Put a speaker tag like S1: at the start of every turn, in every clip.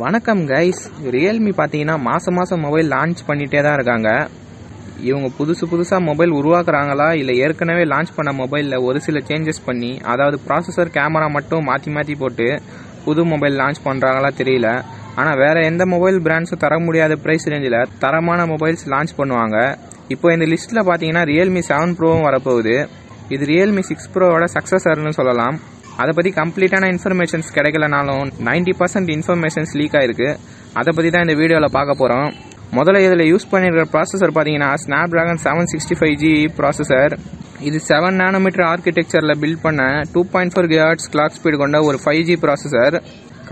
S1: வணக்கம் guys. Realme பார்த்தீங்கன்னா மாதம் மொபைல் லான்ச் பண்ணிகிட்டே தான் இருக்காங்க. இவங்க புதுசாக மொபைல் உருவாக்குறாங்களா இல்லை ஏற்கனவே லான்ச் பண்ண மொபைலில் ஒரு சில சேஞ்சஸ் பண்ணி, அதாவது ப்ராசஸர் கேமரா மட்டும் மாற்றி போட்டு புது மொபைல் லான்ச் பண்ணுறாங்களா தெரியல. ஆனால் வேறு எந்த மொபைல் பிராண்ட்ஸும் தர முடியாத ப்ரைஸ் ரேஞ்சில் தரமான மொபைல்ஸ் லான்ச் பண்ணுவாங்க. இப்போ இந்த லிஸ்ட்டில் பார்த்தீங்கன்னா ரியல்மி 7 ப்ரோவும் வரப்போகுது. இது ரியல்மி 6 ப்ரோவோட சக்ஸஸர்னு சொல்லலாம். அதை பற்றி கம்ப்ளீட்டான இன்ஃபர்மேஷன்ஸ் கிடைக்கலனாலும் 90% இன்ஃபர்மேஷன்ஸ் லீக் ஆகிருக்கு. அதை பற்றி தான் இந்த வீடியோவில் பார்க்க போகிறோம். முதல்ல இதில் யூஸ் பண்ணியிருக்கிற ப்ராசஸர் பார்த்தீங்கன்னா ஸ்னாப்டிராகன் 765G ப்ராசஸர். இது 7 நானோமீட்டர் ஆர்கிடெக்சரில் பில்ட் பண்ண 2.4 GHz கிளாக் ஸ்பீடு கொண்ட ஒரு 5G ப்ராசஸர்.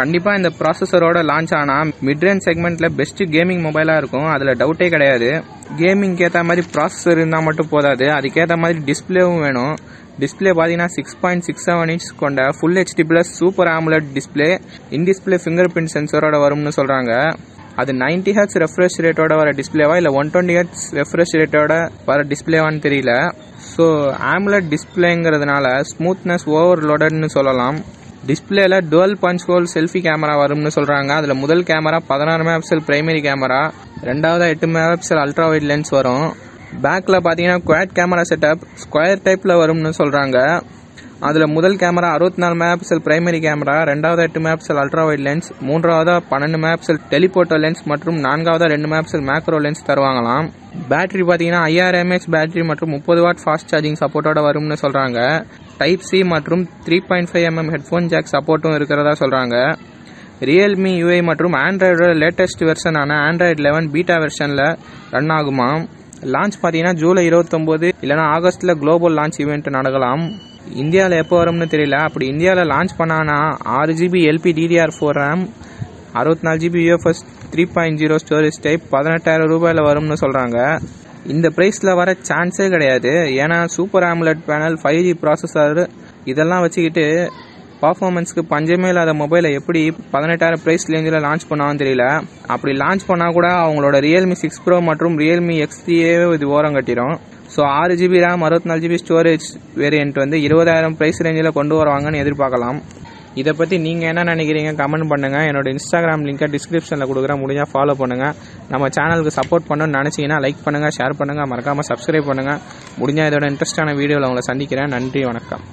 S1: கண்டிப்பாக இந்த ப்ராசஸரோட லான்ச் ஆனால் மிட்ரேஞ்ச் செக்மெண்ட்டில் பெஸ்ட்டு கேமிங் மொபைலாக இருக்கும், அதில் டவுட்டே கிடையாது. கேமிங்க்கு ஏற்ற மாதிரி ப்ராசஸர் இருந்தால் மட்டும் போதாது, அதுக்கேற்ற மாதிரி டிஸ்பிளேவும் வேணும். டிஸ்பிளே பார்த்தீங்கன்னா 6.67 inch கொண்ட full HD plus super AMOLED display. In display fingerprint சென்சரோட வரும்னு சொல்கிறாங்க. அது 90 Hz ரெஃப்ரெஷ் ரேட்டோட வர டிஸ்பிளேவா இல்லை 120 Hz ரெஃப்ரெஷ் ரேட்டோட வர டிஸ்பிளேவான்னு தெரியல. ஸோ AMOLED டிஸ்பிளேங்கிறதுனால ஸ்மூத்னஸ் ஓவர்லோடட்னு சொல்லலாம். டிஸ்பிளேல dual punch hole selfie camera வரும்னு சொல்கிறாங்க. அதில் முதல் கேமரா 16 மெகாபிக்சல் பிரைமரி கேமரா, ரெண்டாவது 8 மெகாபிக்சல் அல்ட்ராவைட் லென்ஸ் வரும். பேக்கில் பார்த்தீங்கன்னா குவாட் கேமரா செட்டப் ஸ்கொயர் டைப்பில் வரும்னு சொல்கிறாங்க. அதில் முதல் கேமரா 64 மெகாபிக்சல் பிரைமரி கேமரா, ரெண்டாவது 8 மெகாபிக்சல் அல்ட்ராவைட் லென்ஸ், மூன்றாவது 12 மெகாபிக்சல் டெலிபோட்டோ லென்ஸ் மற்றும் நான்காவது 2 மெகாபிக்சல் மேக்ரோ லென்ஸ் தருவாங்களாம். பேட்டரி பார்த்தீங்கன்னா 5000 mAh பேட்டரி மற்றும் 30 வாட் ஃபாஸ்ட் சார்ஜிங் சப்போர்ட்டோட வரும்னு சொல்கிறாங்க. டைப் C மற்றும் 3.5 mm ஹெட்ஃபோன் ஜாக் சப்போர்ட்டும் இருக்கிறதா சொல்கிறாங்க. ரியல்மி UI மற்றும் ஆண்ட்ராய்டோட லேட்டஸ்ட் வெர்ஷனான Android 11 பீட்டா வெர்ஷனில் ரன் ஆகுமா. லான்ச் பார்த்தீங்கன்னா ஜூலை 29 இல்லைனா ஆகஸ்ட்டில் குளோபல் லான்ச் ஈவெண்ட் நடக்கலாம். இந்தியாவில் எப்போ வரும்னு தெரியல. அப்படி இந்தியாவில் லான்ச் பண்ணானா 6GB LPDDR4 RAM, 64GB UFS 3.0 storage type 18,000 ரூபாயில் வரும்னு சொல்கிறாங்க. இந்த ப்ரைஸில் வர சான்ஸே கிடையாது. ஏன்னா super AMOLED panel, 5G processor இதெல்லாம் வச்சுக்கிட்டு பர்ஃபார்மன்ஸ்க்கு பஞ்சமே இல்லாத மொபைலை எப்படி 18,000 ப்ரைஸ் ரேஞ்சில் லான்ச் பண்ணான்னு தெரியல. அப்படி லான்ச் பண்ணால் கூட அவங்களோட ரியல்மி 6 ப்ரோ மற்றும் ரியல்மி X3 இது ஓரம் கட்டிடும். So 6GB RAM 64GB storage variant 20,000 price ரேஞ்சில் கொண்டு வருவாங்கன்னு எதிர்பார்க்கலாம். இதை பற்றி நீங்கள் என்ன நினைக்கிறீங்க கமெண்ட் பண்ணுங்கள். என்னோட இன்ஸ்டாகிராம் லிங்கை டிஸ்கிரிப்ஷனில் கொடுக்குறேன், முடிஞ்சால் ஃபாலோ பண்ணுங்கள். நம்ம சேனலுக்கு சப்போர்ட் பண்ணணும்னு நினச்சிங்கன்னா லைக் பண்ணுங்கள், ஷேர் பண்ணுங்கள், மறக்காமல் சப்ஸ்கிரைப் பண்ணுங்கள். முடிஞ்சால் இதோட இன்ட்ரெஸ்டான வீடியோவில் உங்களை சந்திக்கிறேன். நன்றி, வணக்கம்.